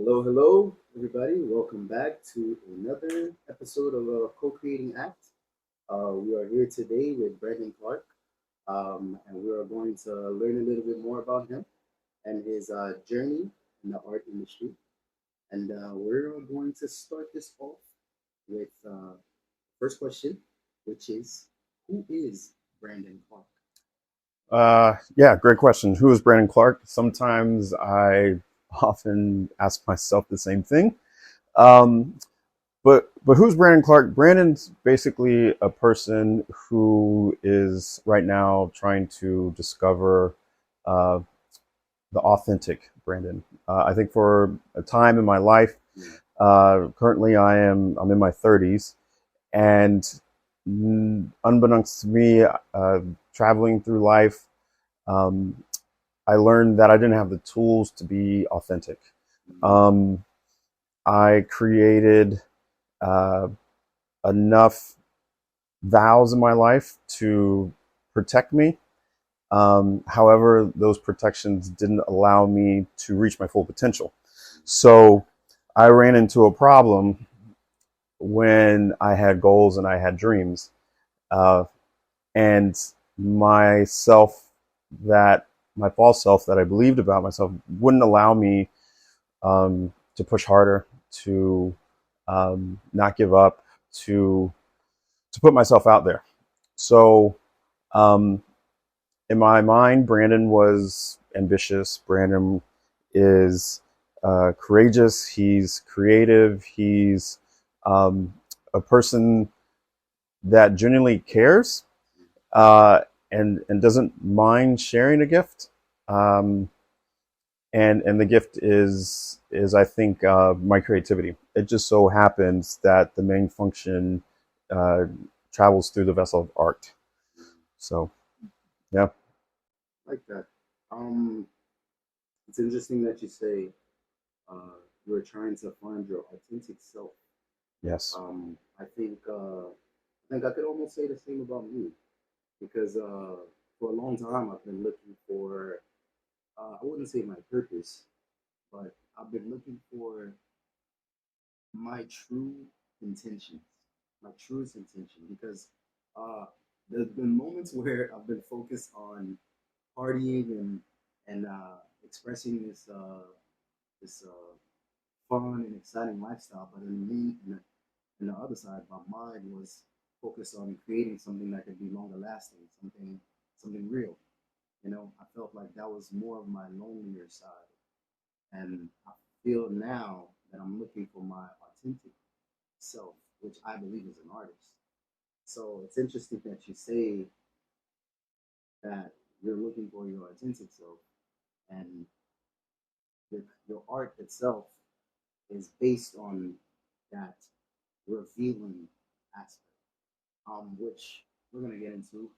Hello, hello, everybody. Welcome back to another episode of Co-Creating Act. We are here today with Brandon Clarke, and we are going to learn a little bit more about him and his journey in the art industry. And we're going to start this off with first question, which is, who is Brandon Clarke? Yeah, great question. Who is Brandon Clarke? Sometimes I often ask myself the same thing. Um, but who's Brandon Clarke? Brandon's basically a person who is right now trying to discover uh, the authentic Brandon. I think for a time in my life, currently I'm in my 30s, and unbeknownst to me, traveling through life. Um, I learned that I didn't have the tools to be authentic. Um, I created uh, enough vows in my life to protect me. However, those protections didn't allow me to reach my full potential. So I ran into a problem when I had goals and I had dreams. Uh, and myself that my false self that I believed about myself wouldn't allow me to push harder, to not give up, to put myself out there. So um, in my mind, Brandon was ambitious. Brandon is courageous. He's creative. He's um, a person that genuinely cares uh, and doesn't mind sharing a gift. Um, and the gift is I think my creativity. It just so happens that the main function uh, travels through the vessel of art. So yeah, Like that. Um, it's interesting that you say you're trying to find your authentic self. yes, I think I could almost say the same about me because for a long time I've been looking for I wouldn't say my purpose, but I've been looking for my true intentions, my truest intention, because uh, there's been moments where I've been focused on partying and expressing this fun and exciting lifestyle, but in me, and the other side, my mind was focused on creating something that could be longer lasting, something real. I felt like that was more of my lonelier side, and I feel now that I'm looking for my authentic self, which I believe is an artist. So it's interesting that you say that you're looking for your authentic self, and your art itself is based on that revealing aspect, which we're gonna get into.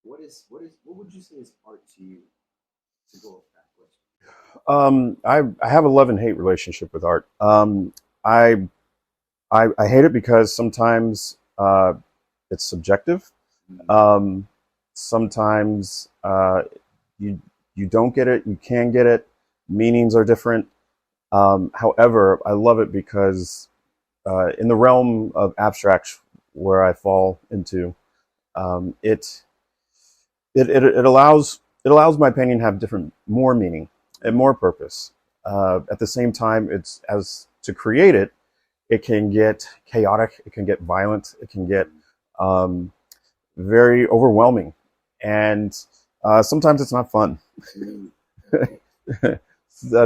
What would you say is art to you? To go with that question. I have a love and hate relationship with art. I, I hate it because sometimes it's subjective. Mm-hmm. Um, Sometimes you you don't get it, you can get it. Meanings are different. However, I love it because in the realm of abstract, where I fall into, um, it, it allows my painting to have different more meaning and more purpose. At the same time, it's as to create it, it can get chaotic, it can get violent, it can get um, very overwhelming, and sometimes it's not fun. Mm-hmm.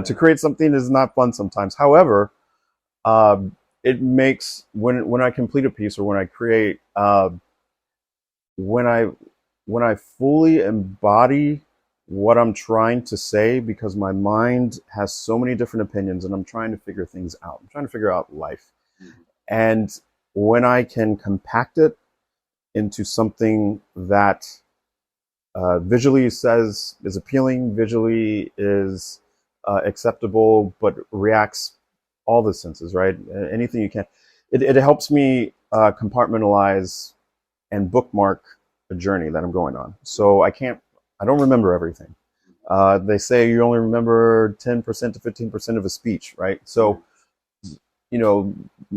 To Yeah. create something is not fun sometimes. However, uh, it makes when I complete a piece or when I create when I when I fully embody what I'm trying to say, because my mind has so many different opinions and I'm trying to figure things out. I'm trying to figure out life. Mm-hmm. And when I can compact it into something that visually says is appealing, visually is acceptable, but reacts all the senses, right? Anything you can. It helps me compartmentalize and bookmark a journey that I'm going on. So I don't remember everything. They say you only remember 10% to 15% of a speech, right? So, you know,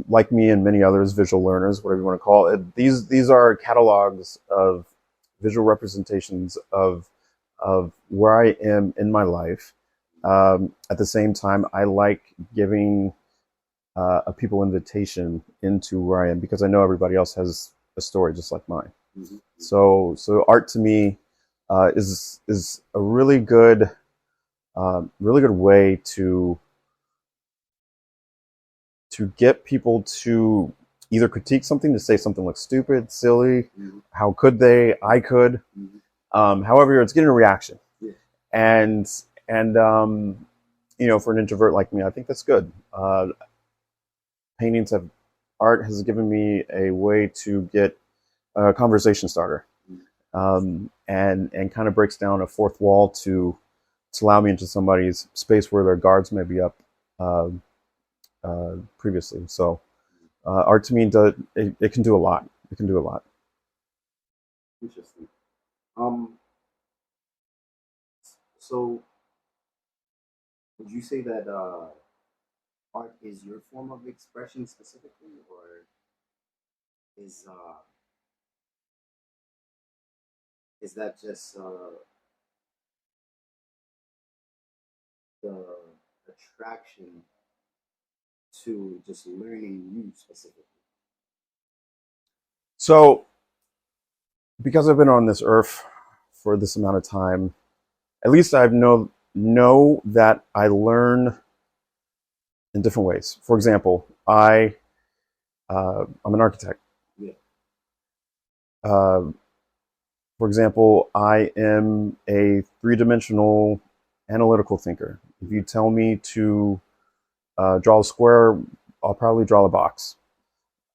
like me and many others, visual learners, whatever you want to call it, these are catalogs of visual representations of where I am in my life. At the same time, I like giving a people invitation into where I am because I know everybody else has a story just like mine. Mm-hmm. So art to me is a really good way to get people to either critique something, to say something like stupid, silly, Mm-hmm. how could they, I could. Mm-hmm. However, it's getting a reaction. Yeah. And you know, for an introvert like me, I think that's good. Art has given me a way to get a conversation starter, and kind of breaks down a fourth wall to allow me into somebody's space where their guards may be up previously. So art to me, it can do a lot. It can do a lot. Interesting. So would you say that art is your form of expression specifically, or is that just the attraction to just learning you specifically? So because I've been on this earth for this amount of time, at least I know that I learn in different ways. For example, I'm an architect. Yeah. For example, I am a three-dimensional analytical thinker. If you tell me to draw a square, I'll probably draw a box.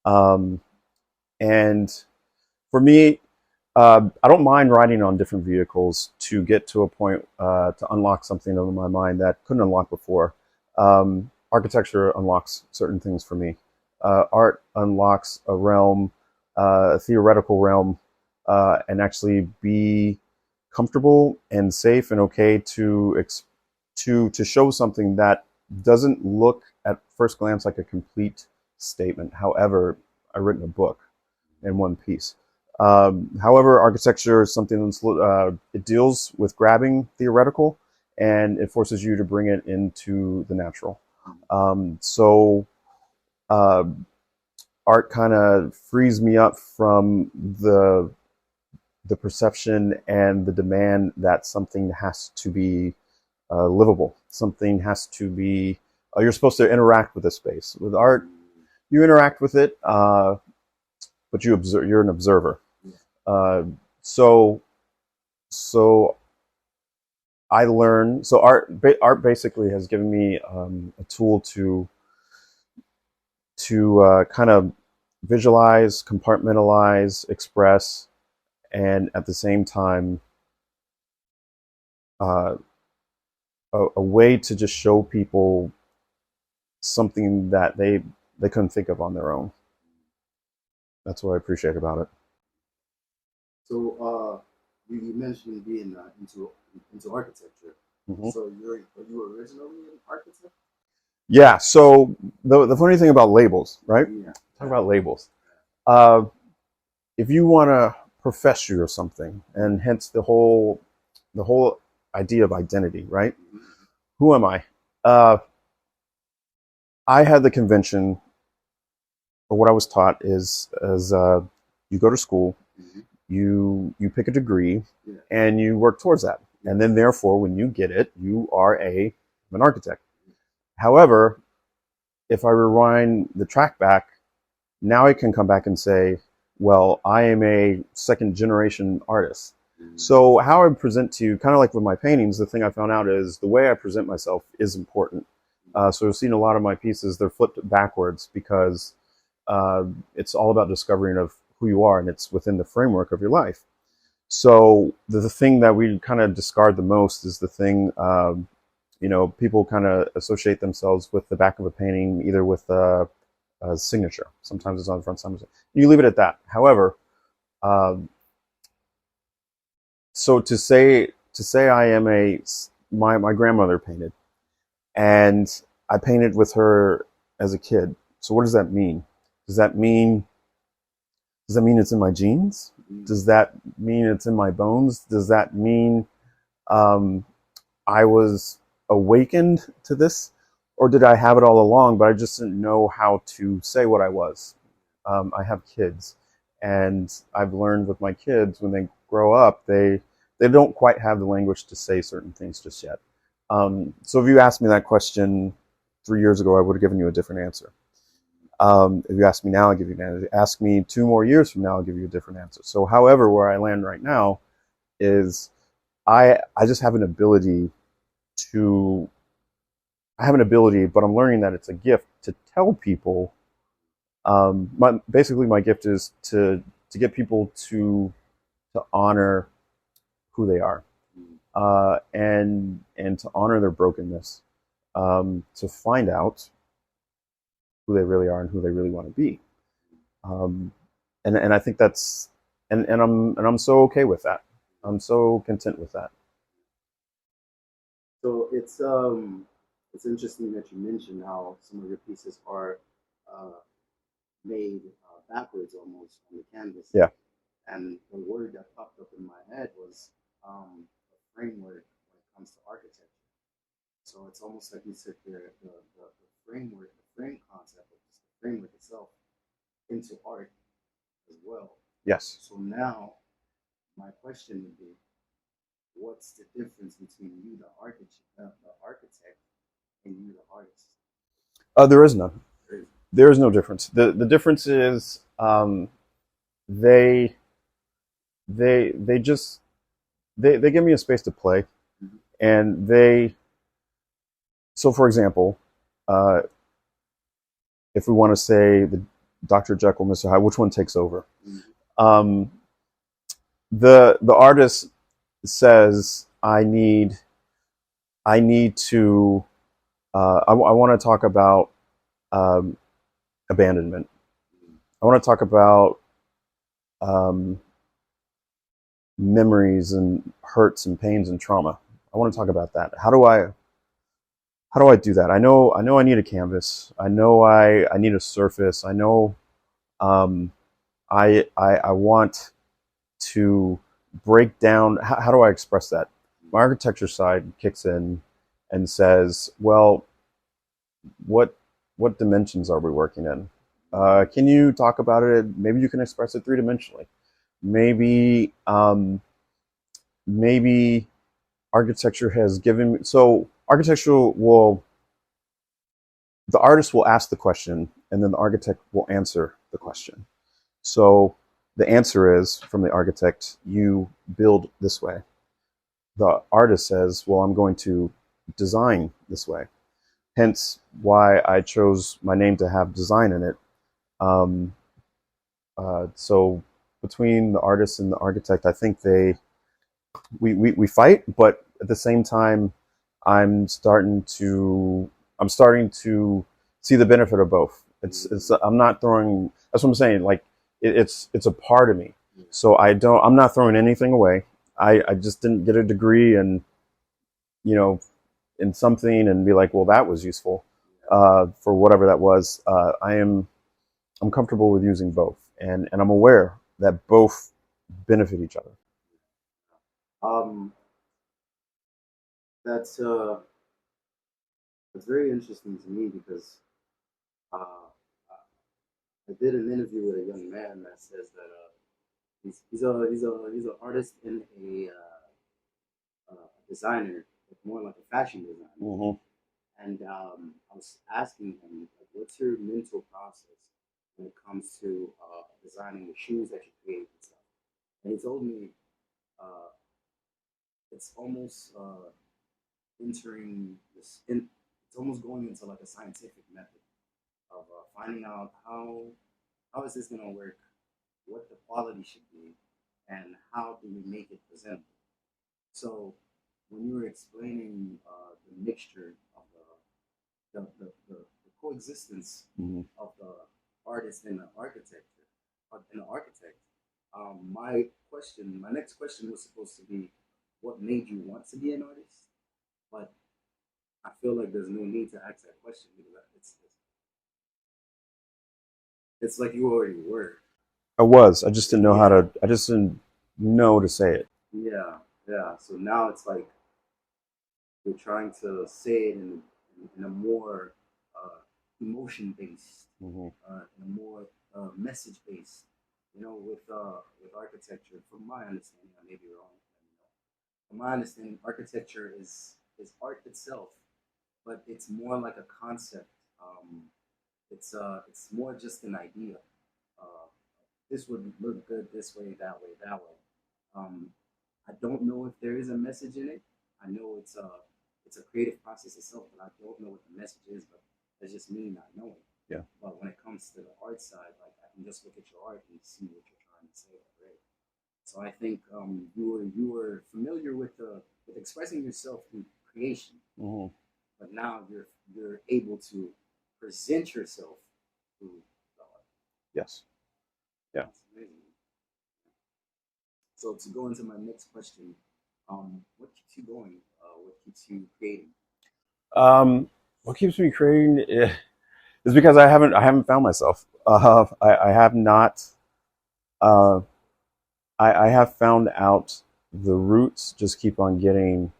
And for me, I don't mind riding on different vehicles to get to a point to unlock something in my mind that couldn't unlock before. Architecture unlocks certain things for me. Art unlocks a realm, a theoretical realm, and actually be comfortable and safe and okay to show something that doesn't look at first glance like a complete statement. However, I've written a book in one piece. However, architecture is something that's it deals with grabbing theoretical, and it forces you to bring it into the natural. So art kind of frees me up from the perception and the demand that something has to be livable. Something has to be. You're supposed to interact with the space. With art, you interact with it, but you observe. You're an observer. So I learn. So art basically has given me a tool to kind of visualize, compartmentalize, express, and at the same time, a way to just show people something that they couldn't think of on their own. That's what I appreciate about it. So you mentioned being into architecture. Mm-hmm. So are you originally an architect? Yeah. So the funny thing about labels, right? Yeah. Talk about labels. If you want to profess you or something, and hence the whole idea of identity, right? Mm-hmm. Who am I? I had the convention, or what I was taught is you go to school, mm-hmm. you pick a degree, yeah. and you work towards that, yeah. and then therefore when you get it, you are an architect. Mm-hmm. However, if I rewind the track back, now I can come back and say, well, I am a second generation artist. Mm-hmm. So how I present to you, kind of like with my paintings, the thing I found out is the way I present myself is important. So you've seen a lot of my pieces, they're flipped backwards because it's all about discovering of who you are, and it's within the framework of your life. So the thing that we kind of discard the most is the thing, people kind of associate themselves with the back of a painting, either with a signature. Sometimes it's on the front, sometimes you leave it at that. However, so to say to say I am my grandmother painted, and I painted with her as a kid. So what does that mean? Does that mean it's in my genes? Does that mean it's in my bones? Does that mean um, I was awakened to this, or did I have it all along, but I just didn't know how to say what I was? I have kids, and I've learned with my kids, when they grow up, they don't quite have the language to say certain things just yet. So if you asked me that question 3 years ago, I would have given you a different answer. If you ask me now, I'll give you an answer. Ask me 2 more years from now, I'll give you a different answer. So however, where I land right now is I just have an ability to, but I'm learning that it's a gift to tell people. Basically, my gift is to get people to honor who they are, and to honor their brokenness, to find out who they really are and who they really want to be. And I think that's, and I'm so okay with that. I'm so content with that. So it's interesting that you mentioned how some of your pieces are uh, made backwards almost on the canvas. Yeah. And the word that popped up in my head was a framework when it comes to architecture. So it's almost like you took the framework, the frame concept of just the framework itself into art as well. Yes. So now my question would be, what's the difference between you, the architect, and you, the artist? There is none. There is. There is no difference. The difference is, they they just they give me a space to play, Mhm. and they, so for example, uh, if we want to say the Dr. Jekyll, Mr. Hyde, which one takes over? Mhm. Um, the artist says, I need to, I want to talk about um, abandonment. I want to talk about um, memories and hurts and pains and trauma. I want to talk about that. How do I do that? I know I need a canvas. I know I need a surface. I know um, I want to break down. How do I express that? My architecture side kicks in and says, well, what dimensions are we working in? Can you talk about it? Maybe you can express it 3 dimensionally. Maybe maybe architecture has given me, so architectural will, the artist will ask the question, and then the architect will answer the question. So the answer is from the architect, you build this way. The artist says, well, I'm going to design this way. Hence why I chose my name to have design in it. Um, so between the artist and the architect, I think we fight, but at the same time, I'm starting to see the benefit of both. It's I'm not throwing. That's what I'm saying. Like it's a part of me. So I'm not throwing anything away. I just didn't get a degree and, you know, in something and be like, well, that was useful for whatever that was. I'm comfortable with using both, and I'm aware that both benefit each other. Um, that's uh, that's very interesting to me because uh, I did an interview with a young man that says that he's an artist and a designer, more like a fashion designer. Mm-hmm. And I was asking him, like, what's your mental process when it comes to designing the shoes that you create and stuff? And he told me uh, it's almost entering this. It's almost going into like a scientific method of finding out how is this going to work, what the quality should be, and how do we make it presentable. So when you were explaining the mixture of the coexistence Mm-hmm. of the artist and the architecture and the architect, my next question was supposed to be, what made you want to be an artist, but I feel like there's no need to ask that question because it's like you already were. I was. I just didn't know how Yeah, to. I just didn't know to say it. yeah, yeah. So now it's like you're trying to say it in a more emotion based, Hmm. in a more message based. You know, with architecture, from my understanding, I may be wrong. From my understanding, architecture is art itself, but it's more like a concept. It's more just an idea. Uh, this would look good this way, that way, that way. Um, I don't know if there is a message in it. I know it's a creative process itself, but I don't know what the message is. But that's just me not knowing. Yeah. But when it comes to the art side, like I can just look at your art and see what you're trying to say already. So I think you were familiar with expressing yourself through creation, Hmm. but now you're able to present yourself through the art. Yes. Yeah. That's amazing. So to go into my next question, what keeps you going? What keeps you creating? What keeps me creating is because I haven't found myself. I have not. Uh, I have found out the roots just keep on getting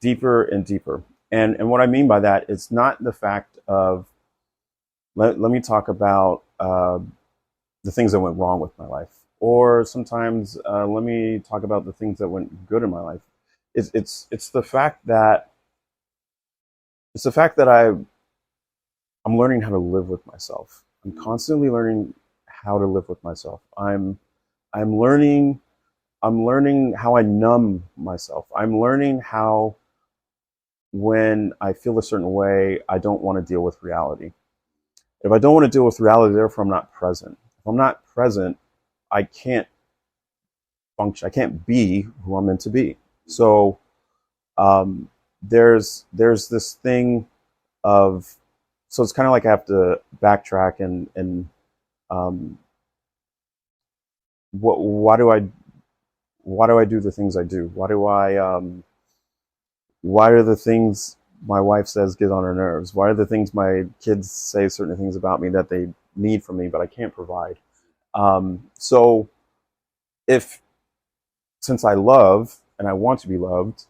deeper and deeper. And what I mean by that, it's not the fact of let me talk about the things that went wrong with my life, or sometimes let me talk about the things that went good in my life. It's the fact that I'm learning how to live with myself. I'm constantly learning how to live with myself. I'm learning how I numb myself. I'm learning how when I feel a certain way, I don't want to deal with reality. If I don't want to deal with reality, therefore I'm not present. If I'm not present, I can't function. I can't be who I'm meant to be. So um, there's this thing of so it's kind of like I have to backtrack and um, what why do I do the things I do? Why are the things my wife says get on her nerves? Why are the things my kids say certain things about me that they need from me but I can't provide? So if since I love and I want to be loved,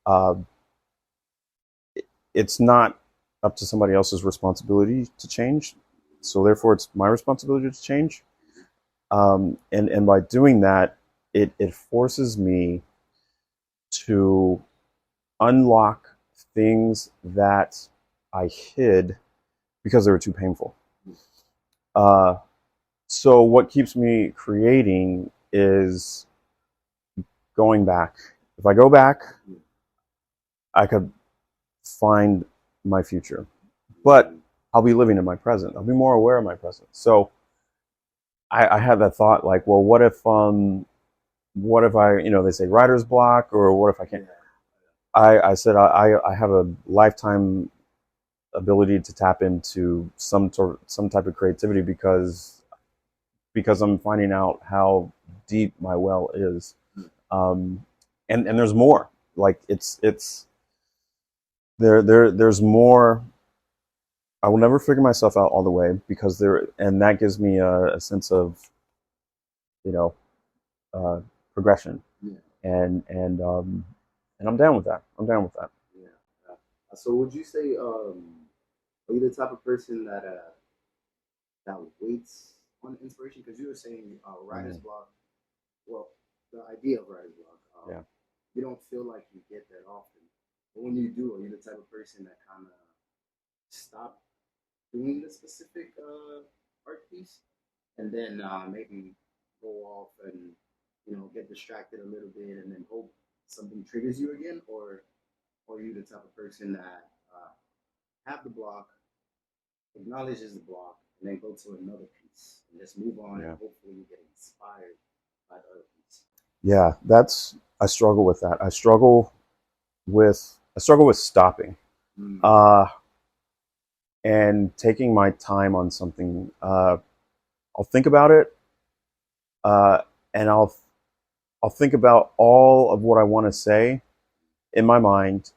uh, it's not up to somebody else's responsibility to change. So therefore, it's my responsibility to change. And by doing that, it forces me to unlock things that I hid because they were too painful. Uh, so what keeps me creating is going back. If I go back, I could find my future, but I'll be living in my present. I'll be more aware of my present. So I had that thought like, well, what if I, they say writer's block, or what if I can't? I said I have a lifetime ability to tap into some type of creativity because I'm finding out how deep my well is, and there's more. Like it's there's more. I will never figure myself out all the way because and that gives me a sense of you know uh, progression, Yeah, and I'm down with that. I'm down with that. yeah. So would you say are you the type of person that waits on inspiration? Because you were saying writer's Mhm. block. Well, the idea of writer's block. Yeah. You don't feel like you get that often, but when you do, are you the type of person that kind of stop doing the specific art piece and then maybe go off and get distracted a little bit and then hope something triggers you again, or are you the type of person that have the block, acknowledges the block, and then go to another piece and just move on and Yeah. hopefully you get inspired by the other piece? Yeah, I struggle with that. I struggle with stopping Mm. uh, and taking my time on something. I'll think about it, uh, and I'll think about all of what I want to say in my mind,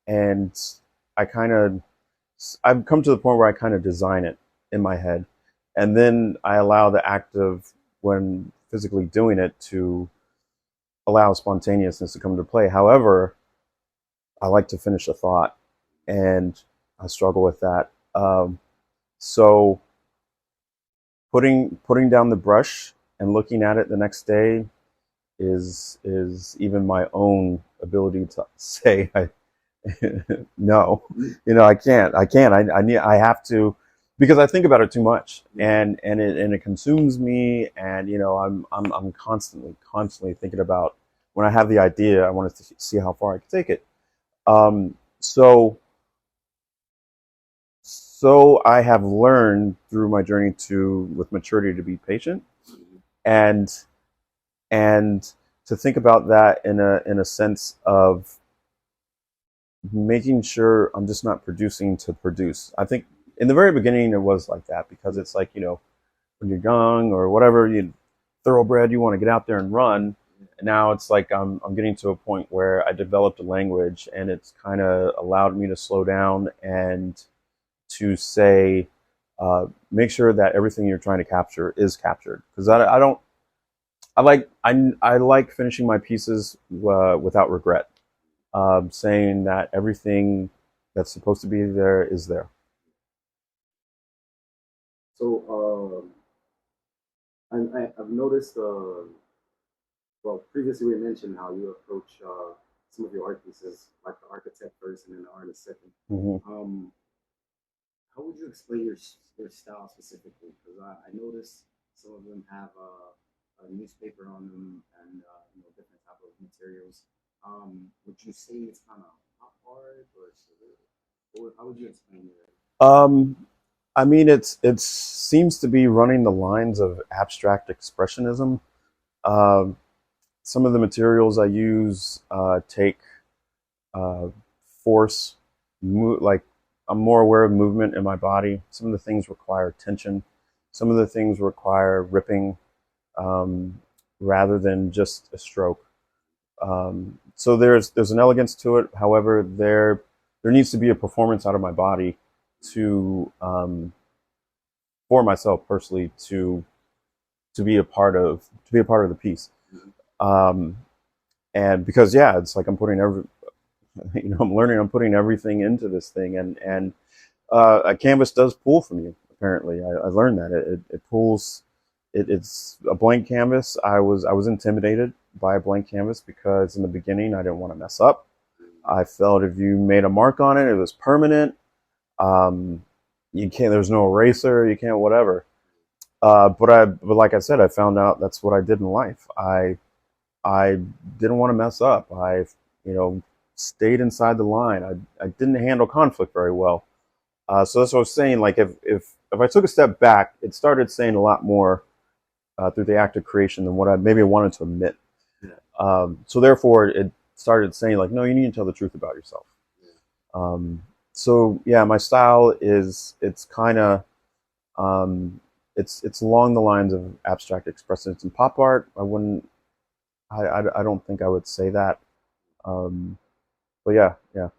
and I kind of I've come to the point where I kind of design it in my head, and then I allow the act of when physically doing it to allow spontaneousness to come into play. However, I like to finish a thought, and I struggle with that. So putting down the brush and looking at it the next day is even my own ability to say no, I have to, because I think about it too much, and it consumes me, and I'm constantly thinking about, when I have the idea, I want to see how far I can take it. So I have learned through my journey with maturity, to be patient, and and to think about that in a sense of making sure I'm just not producing to produce. I think in the very beginning it was like that, because it's like, when you're young or whatever, you thoroughbred, you want to get out there and run. And now it's like I'm getting to a point where I developed a language, and it's kind of allowed me to slow down and to say, make sure that everything you're trying to capture is captured. Because I don't, I like finishing my pieces without regret, saying that everything that's supposed to be there is there. So, I've noticed, well, previously we mentioned how you approach some of your art pieces, like the architect first and then the artist second. Mm-hmm. How would you explain your style specifically? Because I noticed some of them have a newspaper on them, and different type of materials. Would you say it's kind of pop art, or how would you explain it? I mean, it seems to be running the lines of abstract expressionism. Um, some of the materials I use take uh, force, like I'm more aware of movement in my body. Some of the things require tension. Some of the things require ripping, um, rather than just a stroke. So there's an elegance to it. However, there needs to be a performance out of my body to for myself personally to be a part of the piece. Um, and because, yeah, it's like I'm putting I'm putting everything into this thing, and a canvas does pull from you. Apparently, I learned that it pulls. It's a blank canvas. I was intimidated by a blank canvas, because in the beginning I didn't want to mess up. I felt if you made a mark on it, it was permanent. Um, you can't. There's no eraser. You can't whatever. But like I said, I found out that's what I did in life. I didn't want to mess up. You know, stayed inside the line. I didn't handle conflict very well. So that's what I was saying. Like if I took a step back, it started saying a lot more through the act of creation than what I maybe wanted to admit. So therefore, it started saying like, no, you need to tell the truth about yourself. So yeah, my style is it's kind of it's along the lines of abstract expressionism and pop art. I don't think I would say that. Um, but yeah, yeah.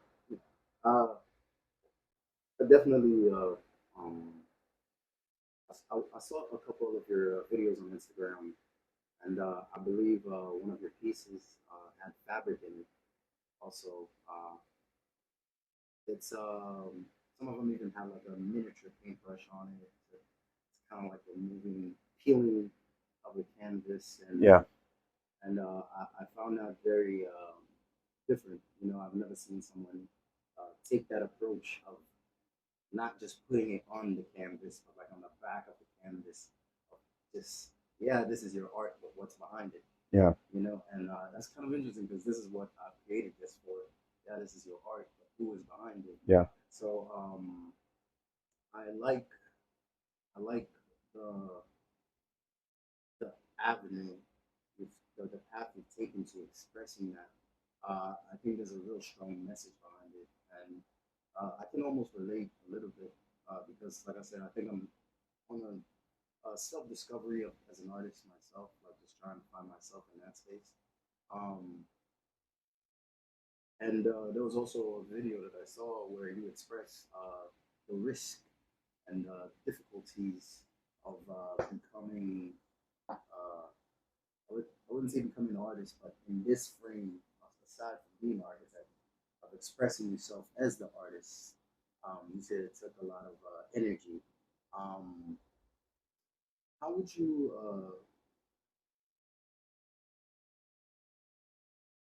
Uh, I definitely. I saw a couple of your videos on Instagram, and I believe one of your pieces had fabric in it. Also, it's some of them even have like a miniature paintbrush on it. It's kind of like a moving, peeling of the canvas, Yeah. and I found that very different. I've never seen someone take that approach of not just putting it on the canvas, but like on the back of the canvas. Of just, yeah, this is your art, but what's behind it? Yeah. And that's kind of interesting because this is what I created this for. Yeah, this is your art, but who is behind it? Yeah. So I like the the avenue, with the path you've taken to expressing that. I think there's a real strong message behind it, and I can almost relate a little bit because, like I said, I think I'm on a self discovery as an artist myself, like just trying to find myself in that space. Um, and there was also a video that I saw where you express the risk and difficulties of becoming, I wouldn't say becoming an artist, but in this frame, aside from being an artist, of expressing yourself as the artist. You said it took a lot of energy. Um, how would you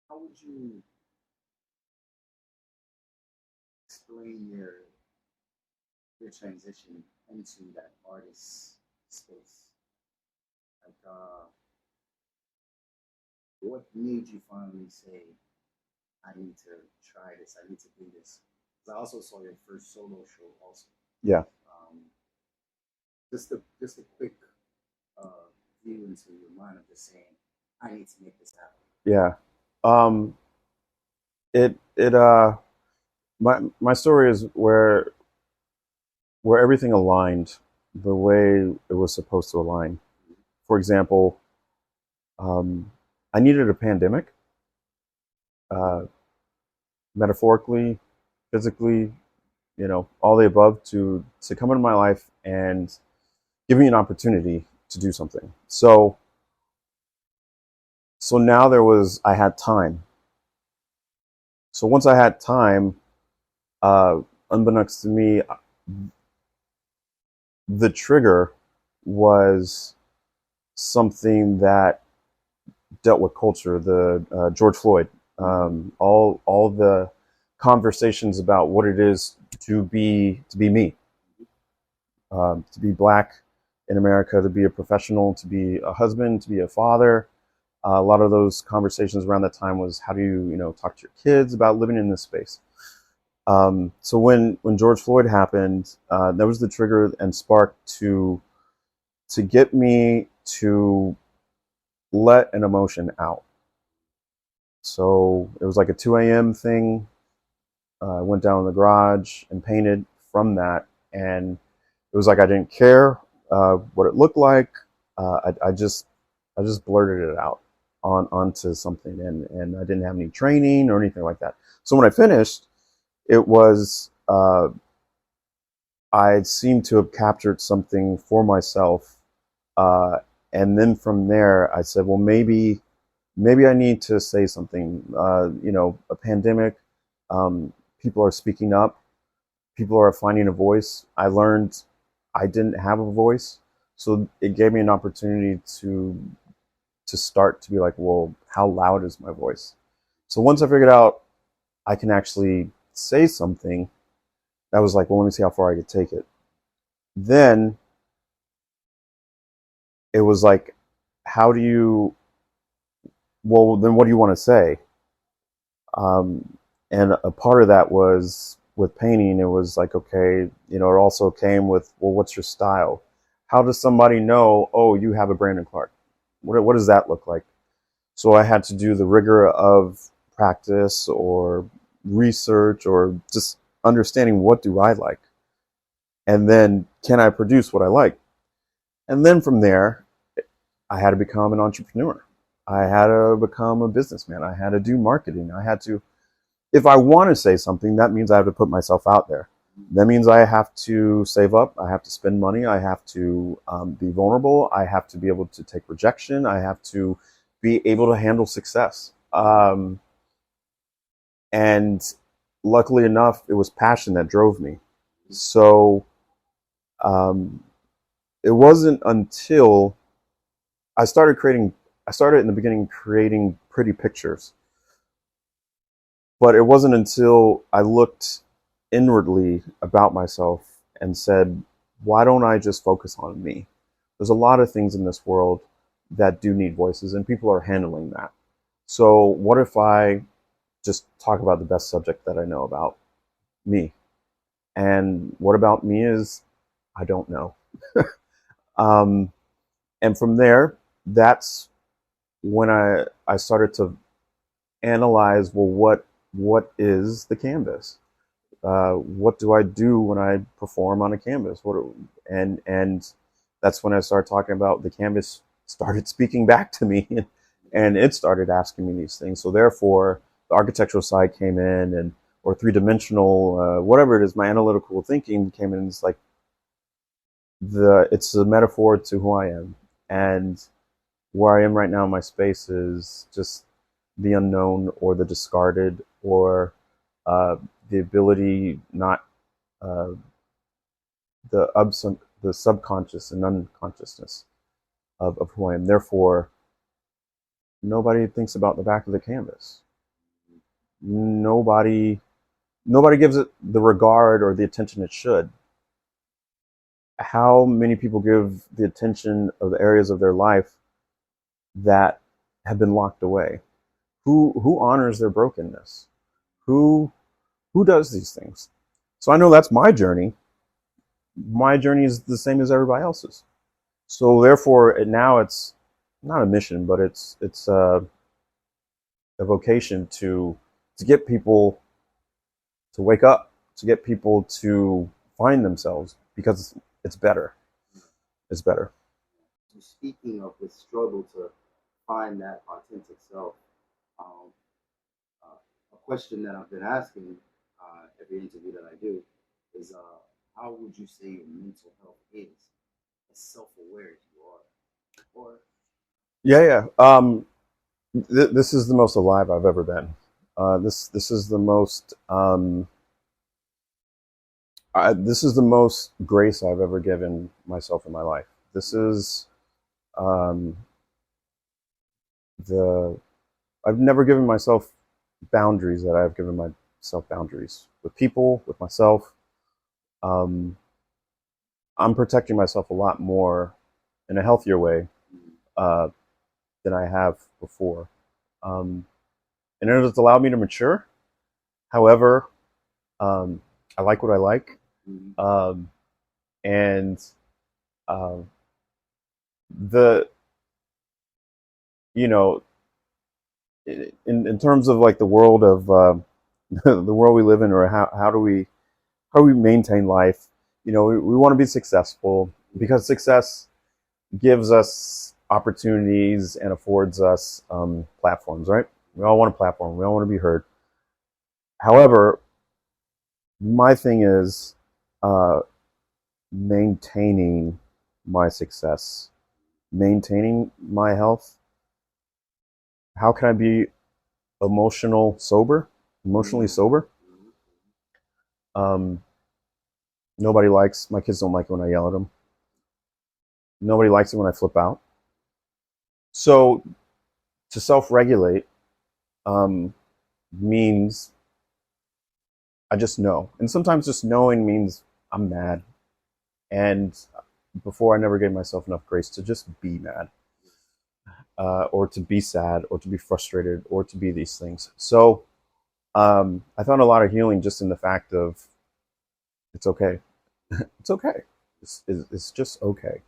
how would you explain your transition into that artist space? Like, what made you finally say, "I need to try this. I need to do this"? 'Cause I also saw your first solo show also. Yeah. Um, just a quick uh, view into your mind of just saying, "I need to make this happen." Yeah. Um, it my story is where everything aligned the way it was supposed to align. For example, I needed a pandemic, uh, metaphorically, physically, all the above to come into my life and give me an opportunity to do something. So now I had time. So once I had time, uh, unbeknownst to me, the trigger was something that dealt with culture. The George Floyd, all the conversations about what it is to be me, to be black in America, to be a professional, to be a husband, to be a father. A lot of those conversations around that time was how do you talk to your kids about living in this space. So when George Floyd happened, that was the trigger and spark to get me to let an emotion out. So it was like a 2 a.m. thing. I went down in the garage and painted from that, and it was like I didn't care what it looked like. I just blurted it out onto something, and I didn't have any training or anything like that. So when I finished, it was I seemed to have captured something for myself, and then from there I said, well, maybe I need to say something. A pandemic, people are speaking up, people are finding a voice. I learned I didn't have a voice, so it gave me an opportunity to start to be like, well, how loud is my voice? So once I figured out I can actually say something, that was like, well, let me see how far I could take it. Then it was like, how do you, well, then what do you want to say? And a part of that was with painting, it was like, okay, it also came with, well, what's your style? How does somebody know, oh, you have a Brandon Clarke? What does that look like? So I had to do the rigor of practice or research or just understanding what do I like? And then can I produce what I like? And then from there, I had to become an entrepreneur. I had to become a businessman. I had to do marketing. I had to, if I want to say something, that means I have to put myself out there. That means I have to save up. I have to spend money. I have to be vulnerable. I have to be able to take rejection. I have to be able to handle success. And luckily enough, it was passion that drove me. So it wasn't until I started in the beginning creating pretty pictures. But it wasn't until I looked inwardly about myself and said, why don't I just focus on me? There's a lot of things in this world that do need voices, and people are handling that. So what if I just talk about the best subject that I know about, me? And what about me is, I don't know. And from there, that's when I started to analyze, well, what is the canvas? What do I do when I perform on a canvas? And that's when I started talking about the canvas started speaking back to me, and it started asking me these things. So therefore, the architectural side came in, and or three-dimensional, whatever it is, my analytical thinking came in. And it's like it's a metaphor to who I am, and where I am right now in my space is just the unknown or the discarded or the ability not uh, the subconscious and unconsciousness of who I am. Therefore, nobody thinks about the back of the canvas. Nobody gives it the regard or the attention it should. How many people give the attention of the areas of their life that have been locked away? Who honors their brokenness? Who does these things? So I know that's my journey. My journey is the same as everybody else's. So therefore, now it's not a mission, but it's a vocation to get people to wake up, to get people to find themselves, because it's better. It's better. Speaking of the struggle to find that authentic self, um, a question that I've been asking every interview that I do is, how would you say your mental health is, as self-aware as you are? Or Yeah. This is the most alive I've ever been. This is the most this is the most grace I've ever given myself in my life. This is um, the I've never given myself boundaries that I've given myself boundaries with people, with myself. Um, I'm protecting myself a lot more in a healthier way uh, than I have before, um, and it has allowed me to mature. However, I like what I like, um, and uh, the you know in terms of like the world of the world we live in, or how do we maintain life. We want to be successful because success gives us opportunities and affords us platforms, right? We all want a platform, we all want to be heard. However, my thing is uh, maintaining my success, maintaining my health. How can I be emotionally sober? Um, Nobody likes, my kids don't like it when I yell at them. Nobody likes it when I flip out. So to self-regulate um, means I just know. And sometimes just knowing means I'm mad. And before, I never gave myself enough grace to just be mad, or to be sad, or to be frustrated, or to be these things. So I found a lot of healing just in the fact of it's okay. It's okay. It's just okay.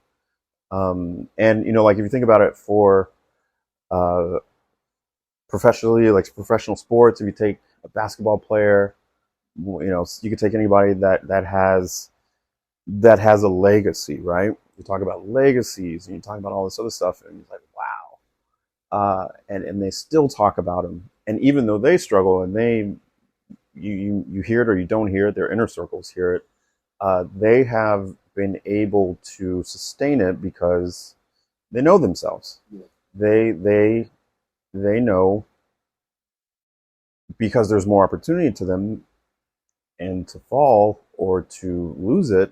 And like if you think about it for uh, professionally, like professional sports, if you take a basketball player, you could take anybody that has a legacy, right? You talk about legacies, and you talk about all this other stuff, and it's like, wow. And they still talk about them, and even though they struggle, and you hear it or you don't hear it, their inner circles hear it. They have been able to sustain it because they know themselves. yeah. They know, because there's more opportunity to them, and to fall or to lose it,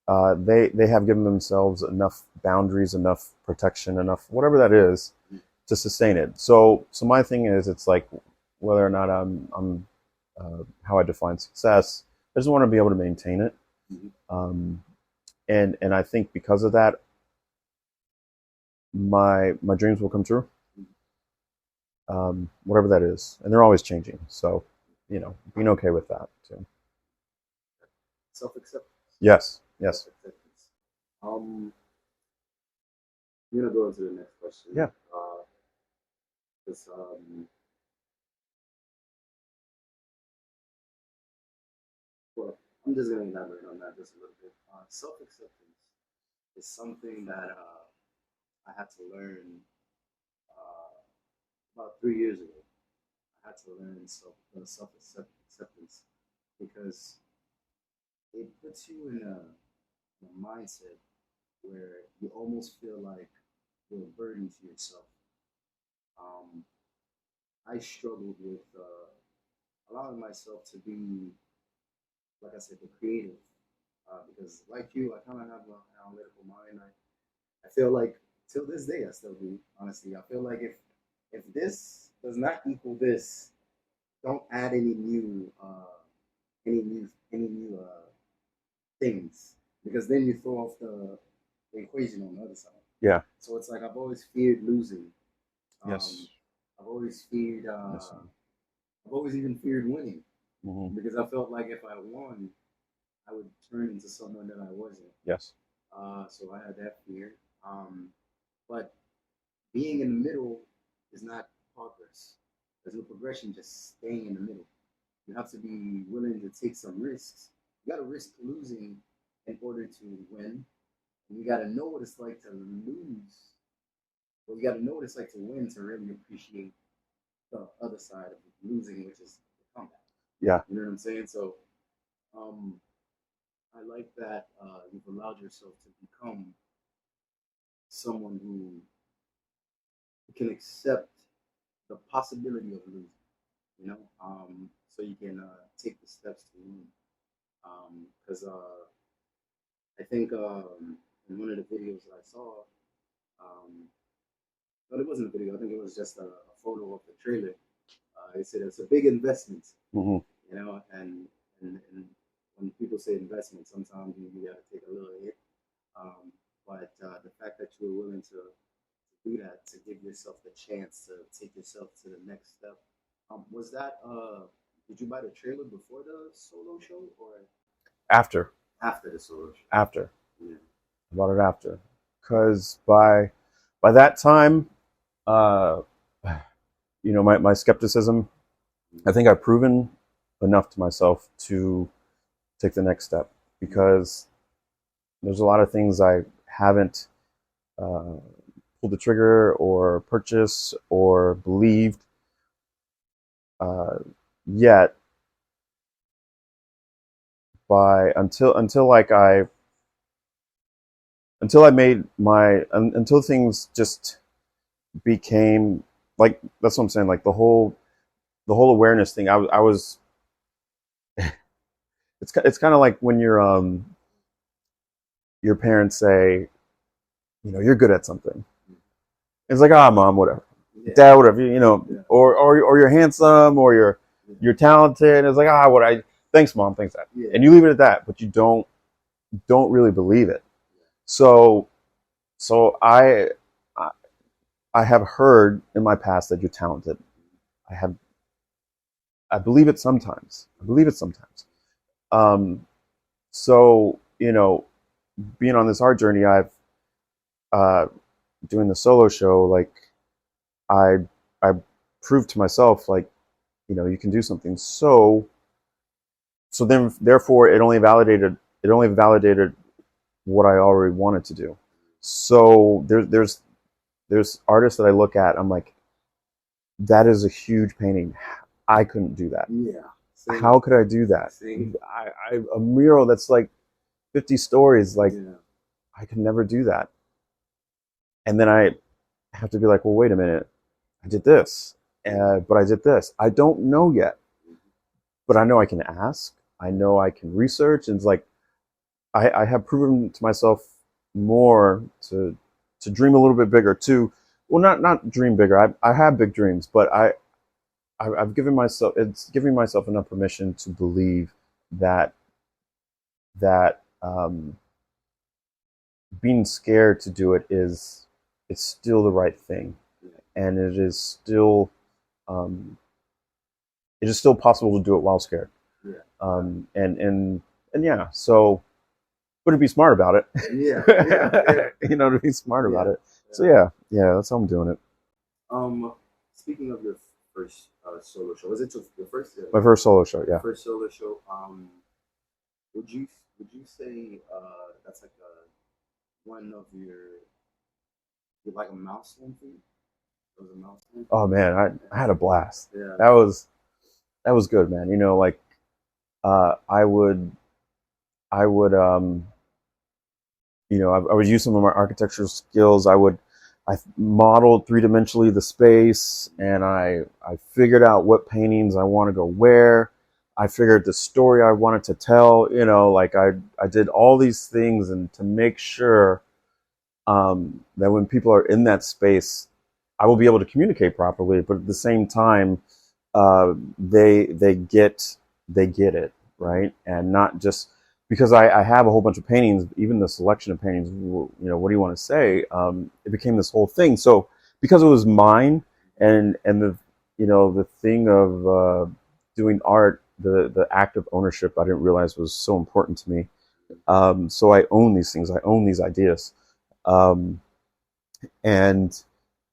they have given themselves enough boundaries, enough protection, enough whatever that is to sustain it. So my thing is, it's like whether or not I'm how I define success, I just want to be able to maintain it, um, and I think because of that, my dreams will come true, whatever that is, and they're always changing. So being okay with that too. Self-acceptance. Yes. Self-acceptance. I'm gonna go into the next question. Yeah. This, well, I'm just gonna elaborate on that just a little bit. Self-acceptance is something that I had to learn about 3 years ago, I had to learn self acceptance because it puts you in a mindset where you almost feel like you're a burden to yourself. Um, I struggled with allowing myself to be, like I said, the creative. Because, like you, I kind of have an analytical mind. I feel like till this day, I still do. Honestly, I feel like if this does not equal this, don't add any new things, because then you throw off the equation on the other side. Yeah. So it's like I've always feared losing. Yes. I've always feared. Yes. I've always even feared winning Mm-hmm. because I felt like if I won, I would turn into someone that I wasn't. Yes. So I had that fear. But being in the middle is not progress. There's no progression just staying in the middle. You have to be willing to take some risks. You got to risk losing in order to win. And you got to know what it's like to lose. Well, you got to know what it's like to win to really appreciate the other side of losing, which is the comeback. Yeah. You know what I'm saying? So um, I like that you've allowed yourself to become someone who can accept the possibility of losing, you know, so you can take the steps to win. Because I think in one of the videos that I saw, well, it wasn't a video. I think it was just a photo of the trailer. They said it's a big investment, Mm-hmm. you know, and when people say investment, sometimes you got to take a little hit. But the fact that you were willing to do that, to give yourself the chance to take yourself to the next step, was that did you buy the trailer before the solo show or After. after the solo show? After. Yeah. I bought it after, because by that time, uh, my skepticism. I think I've proven enough to myself to take the next step, because there's a lot of things I haven't uh, pulled the trigger or purchased or believed uh, yet. By until I made until things just became like, that's what I'm saying. Like the whole awareness thing. I was. It's kind of like when your parents say, you're good at something. It's like, mom, whatever, Yeah. dad, whatever, Yeah. or you're handsome, or you're talented. It's like, thanks, mom, thanks, dad, Yeah. and you leave it at that, but you don't really believe it. So I I have heard in my past that you're talented. I have I believe it sometimes. I believe it sometimes. Um, so being on this art journey, I've uh, doing the solo show, like I I proved to myself, like, you can do something. So then therefore it only validated what I already wanted to do. So there's artists that I look at, I'm like, that is a huge painting. I couldn't do that. Yeah. Same. How could I do that? Same. A mural that's like 50 stories, like, Yeah. I could never do that. And then I have to be like, well, wait a minute. I did this, but I did this. I don't know yet, but I know I can ask. I know I can research. And it's like, I have proven to myself more to dream a little bit bigger, to, well, not dream bigger. I have big dreams, but I've given myself, it's giving myself enough permission to believe that being scared to do it is, it's still the right thing, and um, it is still possible to do it while scared. Yeah. And yeah, so, but to be smart about it. Yeah. To be smart about it. Yeah. So yeah, that's how I'm doing it. Speaking of your first solo show, was it your first? My first solo show, yeah. First solo show. Would you say that's like one of your like a milestone for you? That was a milestone. Oh man, I had a blast. Yeah. That was good, man. You know, like I would you know, I would use some of my architectural skills. I modeled three-dimensionally the space, and I figured out what paintings I want to go where. I figured the story I wanted to tell. You know, like I did all these things, and to make sure that when people are in that space, I will be able to communicate properly. But at the same time, they get it, right, and not just because I have a whole bunch of paintings, even the selection of paintings. You know, what do you want to say? It became this whole thing. So because it was mine, and the you know the thing of doing art, the act of ownership, I didn't realize was so important to me. So I own these things. I own these ideas. Um, and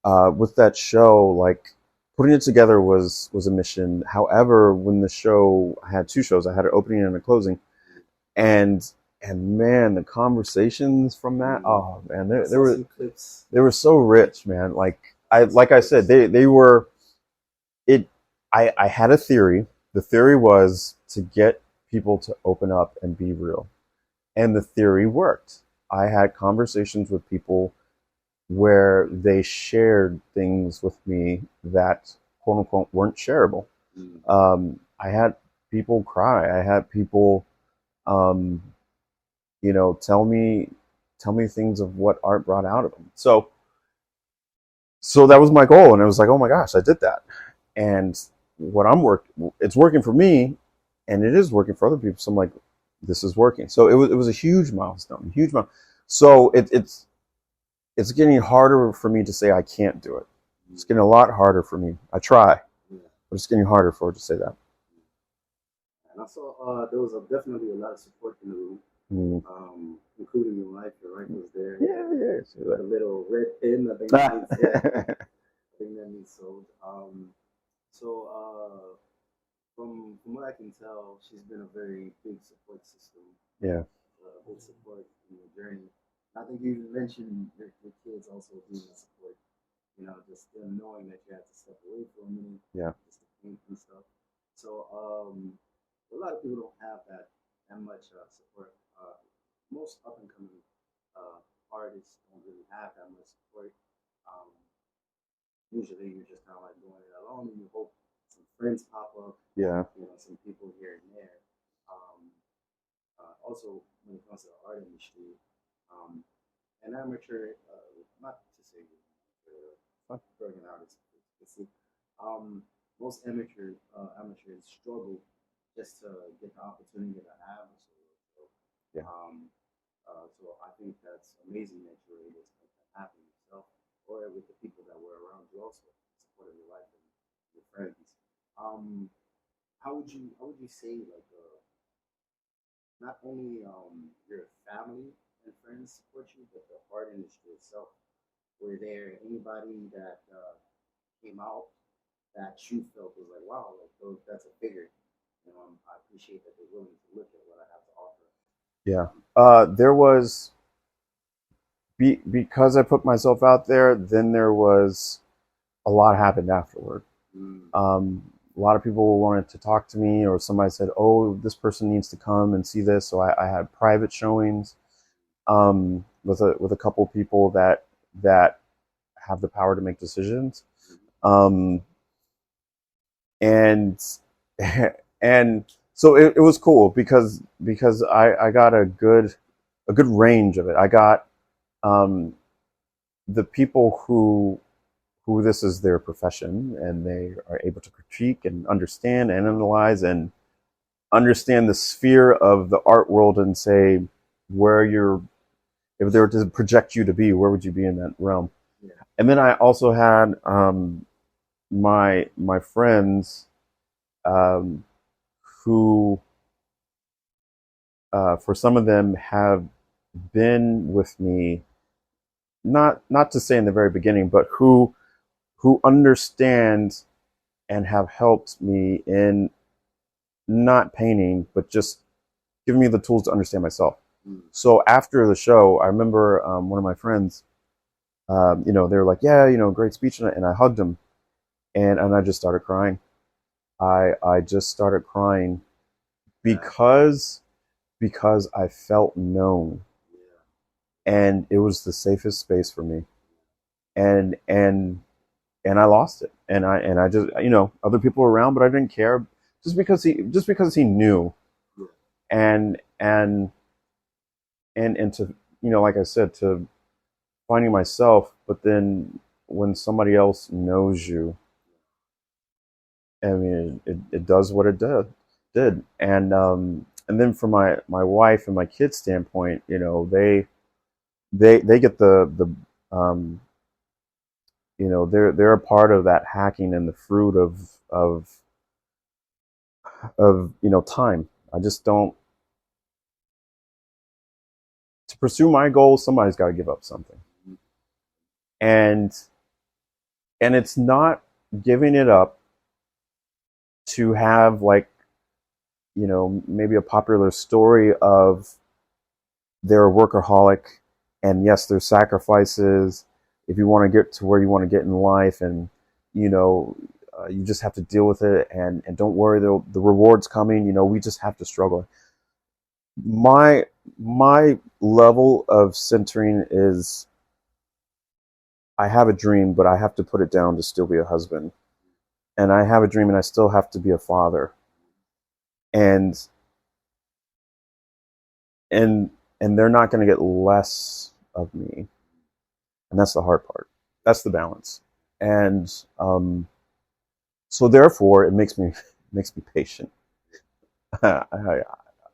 with that show, like putting it together was a mission. However, when the show I had two shows, I had an opening and a closing, and man, the conversations from that, oh man, I saw some clips. they were so rich, man. Like I said, they were it. I had a theory. The theory was to get people to open up and be real, and the theory worked. I had conversations with people where they shared things with me that quote unquote weren't shareable. I had people cry. I had people, um, you know, tell me things of what art brought out of them. So that was my goal, and it was like, oh my gosh, I did that. And it's working for me, and it is working for other people. So I'm like, this is working. So it was a huge milestone, huge milestone. So it's getting harder for me to say I can't do it. It's getting a lot harder for me. I try, but it's getting harder for it to say that. And I saw there was definitely a lot of support in the room, including your wife. Your wife was there. Yeah. The little red pin, I think I think that means sold. So from what I can tell, she's been a very big support system. Yeah. Big support in your journey. I think you even mentioned your kids also being a support. You know, just them knowing that you had to step away for a minute, Yeah. just to paint and stuff. So a lot of people don't have that much support. Most up and coming artists don't really have that much support. Um, Usually you're just kind of like doing it alone, and you hope some friends pop up. Yeah. You know, some people here and there. Um, Also, when it comes to the art industry, um, an amateur, not to say burning out is see, most amateurs struggle just to get the opportunity to have. Yeah. So I think that's amazing that you're able to make that happen yourself, or with the people that were around you also supporting your life and your friends. Um, how would you say like not only your family and friends support you, but the art industry itself? Were there anybody that came out that you felt was like, wow, like that's a figure. You know, I appreciate that they're willing to look at what I have to offer. Yeah. There was because I put myself out there. Then there was a lot happened afterward. A lot of people wanted to talk to me, or somebody said, "Oh, this person needs to come and see this." So I had private showings with a couple people that have the power to make decisions, and and so it was cool because I got a good range of it. I got the people who this is their profession, and they are able to critique and understand and analyze and understand the sphere of the art world and say where you're, if they were to project you to be, where would you be in that realm? Yeah. And then I also had my friends who for some of them have been with me, not to say in the very beginning, but who understand and have helped me in not painting, but just giving me the tools to understand myself. So after the show, I remember one of my friends, You know, they were like, yeah, you know, great speech, and I hugged them, and I just started crying. I just started crying Yeah. because I felt known, Yeah. and it was the safest space for me, and and I lost it, and I just, you know, other people were around, but I didn't care, just because he knew, Yeah. and and to, you know, like I said, to finding myself, but then when somebody else knows you, I mean, it does what it did, and then from my wife and my kids' standpoint, you know, they get um, you know, they're a part of that hacking and the fruit of, you know, time. I just don't, to pursue my goals, somebody's got to give up something, Mhm. and it's not giving it up to have, like, you know, maybe a popular story of they're a workaholic, and yes, there's sacrifices if you want to get to where you want to get in life, and you know, you just have to deal with it, and don't worry, the rewards coming. You know, we just have to struggle. My level of centering is, I have a dream, but I have to put it down to still be a husband, and I have a dream, and I still have to be a father, and and and they're not going to get less of me, and that's the hard part. That's the balance, and so therefore it makes me patient.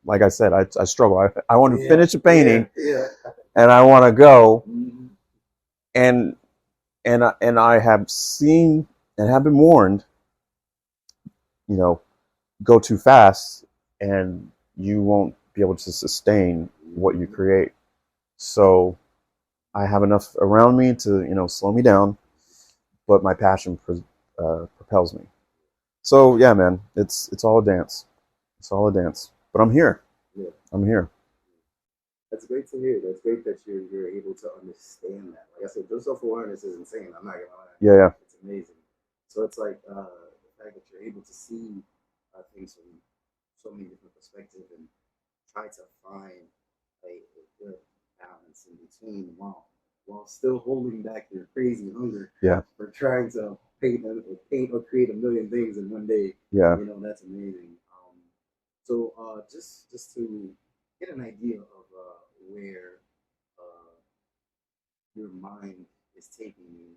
Like I said, I struggle. I want to Yeah. finish a Yeah. painting, Yeah. and I want to go, Mhm. and and I have seen and have been warned, you know, go too fast, and you won't be able to sustain what you Mhm. create. So I have enough around me to, you know, slow me down, but my passion propels me. So yeah, man, it's all a dance. It's all a dance. But I'm here. Yeah. I'm here. That's great to hear. That's great that you're able to understand that. Like I said, your self awareness is insane. I'm not gonna lie. Yeah, yeah, It's amazing. So it's like the fact that you're able to see things from so many different perspectives and try to find a good balance in between while still holding back your crazy hunger yeah, for trying to paint or create a million things in one day. yeah. You know, that's amazing. So just to get an idea of where uh, your mind is taking you.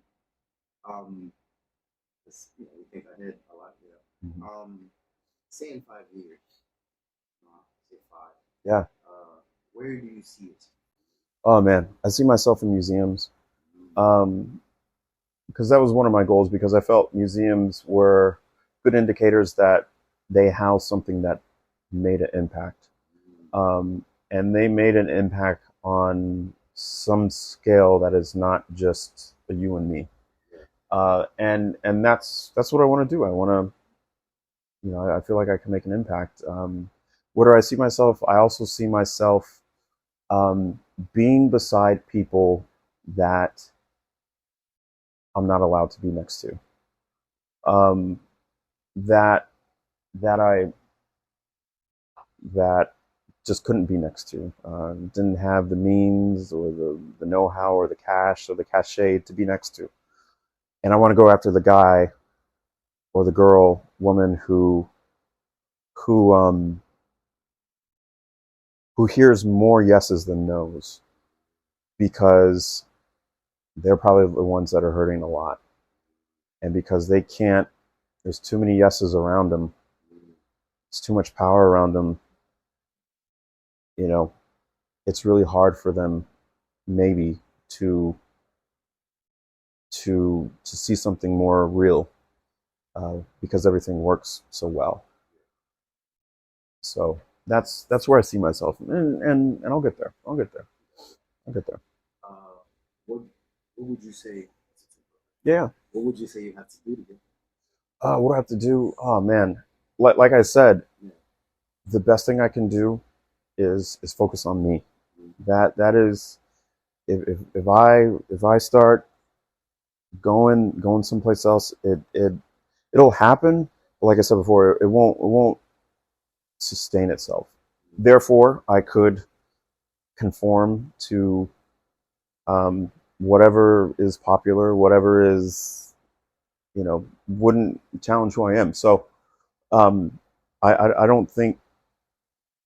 This, you know, we think ahead a lot here. Mhm. Say in 5 years, say five. Yeah. Where do you see it? Oh man, I see myself in museums. Mm-hmm. Um, because that was one of my goals, because I felt museums were good indicators that they house something that made an impact. And they made an impact on some scale that is not just a you and me. Yeah. And that's what I want to do. I want to, you know, I feel like I can make an impact. Where do I see myself? I also see myself um, being beside people that I'm not allowed to be next to. Um, that that I that just couldn't be next to. Didn't have the means or the know-how or the cash or the cachet to be next to. And I want to go after the guy or the girl, woman who um, who hears more yeses than nos, because they're probably the ones that are hurting a lot, and because they can't. There's too many yeses around them. It's too much power around them. You know, it's really hard for them, maybe, to see something more real, because everything works so well. So that's where I see myself, and I'll get there. I'll get there. I'll get there. Uh, what what would you say? Yeah. What would you say you have to do to get What do I have to do? Oh man, like I said, there? the best thing I can do is focus on me. Yeah. That is if I start going someplace else, it'll happen. But like I said before, it won't sustain itself. Therefore, I could conform to whatever is popular, whatever is, wouldn't challenge who I am. So I don't think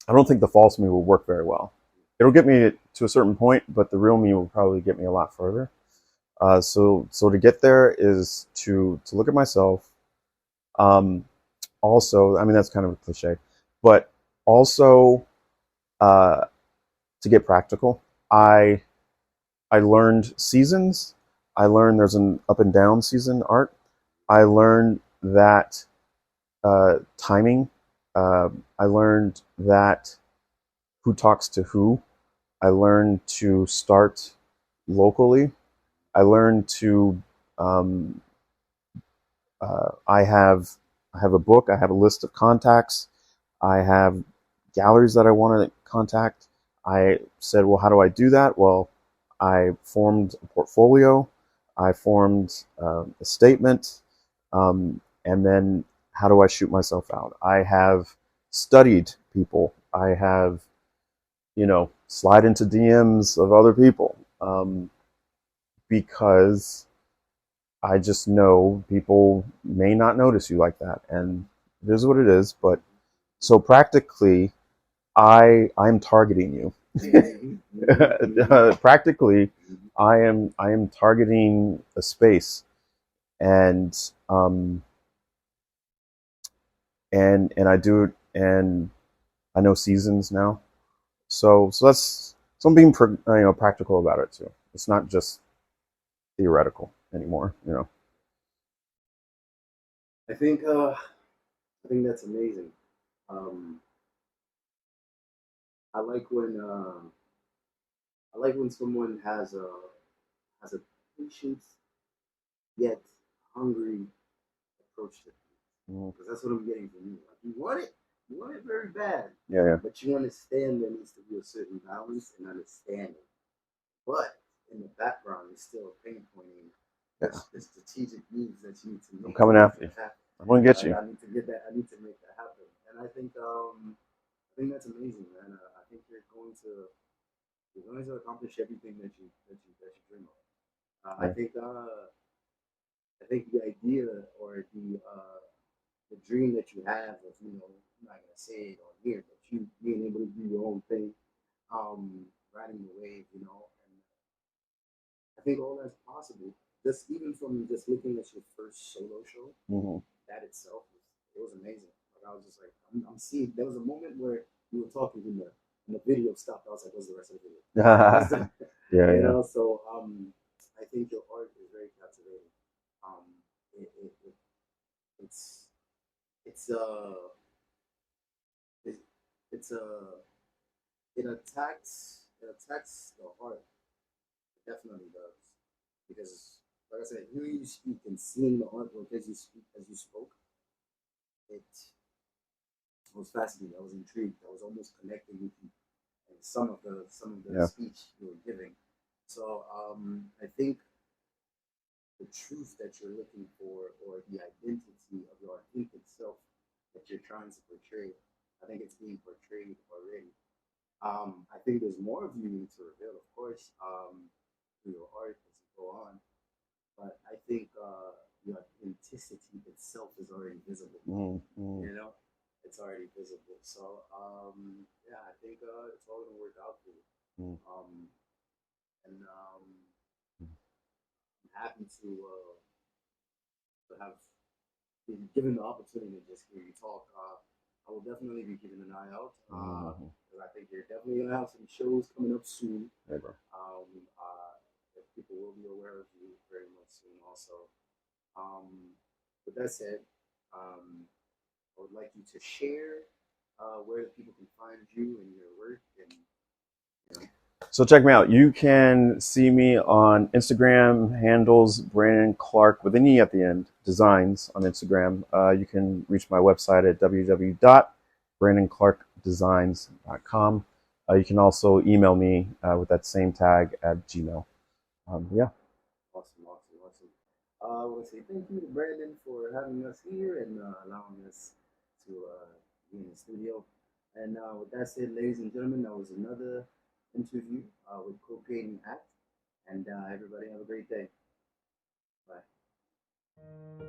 the false me will work very well. It'll get me to a certain point, but the real me will probably get me a lot further. So to get there is to look at myself. Also, I mean, that's kind of a cliche, but also to get practical. I learned seasons. I learned there's an up and down season art. I learned that timing. I learned that who talks to who. I learned to start locally. I learned to I have a book. I have a list of contacts. I have galleries that I want to contact. I said, well, how do I do that? Well, I formed a portfolio. I formed a statement. And then how do I shoot myself out? I have studied people. I have, slide into DMs of other people because I just know people may not notice you like that, and it is what it is. But so practically, I'm targeting you. Practically, I am targeting a space, and and I do it, and I know seasons now. So I'm being practical about it too. It's not just theoretical anymore. I think that's amazing. Um, I like when someone has a patient yet hungry approach to things, because that's what I'm getting from you. Like, you want it very bad. Yeah. But you understand there needs to be a certain balance and understanding. But in the background, you're still pinpointing the strategic moves that you need to make. I'm coming after you. I'm going to get you. I need to get that. I need to make that happen. And I think that's amazing, man. I think you're going to accomplish everything that you dream of. I think the idea or the dream that you have of, I'm not gonna say it on here, but you being able to do your own thing, riding the wave, and I think all that's possible. Just even from just looking at your first solo show, that itself was amazing. Like, I was just like, I'm seeing. There was a moment where you were talking and the video stopped. I was like, what's the rest of the video? Yeah. So I think your art is very captivating. It, it, it it's it's it, it's it attacks the heart. It definitely does, because like I said, hearing you speak and seeing the artwork as you spoke, it was fascinating. I was intrigued. I was almost connecting with you and some of the speech you were giving. So I think the truth that you're looking for, or the identity of your authentic self that you're trying to portray, I think it's being portrayed already. I think there's more of you need to reveal, of course, through your art as you go on. But I think your authenticity itself is already visible. It's already visible. So yeah, I think it's all gonna work out for you. And I'm happy to have been given the opportunity to just hear you talk. I will definitely be keeping an eye out, because I think you're definitely gonna have some shows coming up soon. That people will be aware of you very much soon. Also, with that said, I would like you to share where the people can find you and your work, and So check me out. You can see me on Instagram, handles Brandon Clarke with an E at the end, designs on Instagram. You can reach my website at www.brandonclarkedesigns.com. You can also email me with that same tag at Gmail. Yeah. Awesome, awesome, awesome. I want to say thank you to Brandon for having us here and allowing us to be in the studio. And with that said, ladies and gentlemen, that was another interview with Cocaine Act. And everybody have a great day. Bye.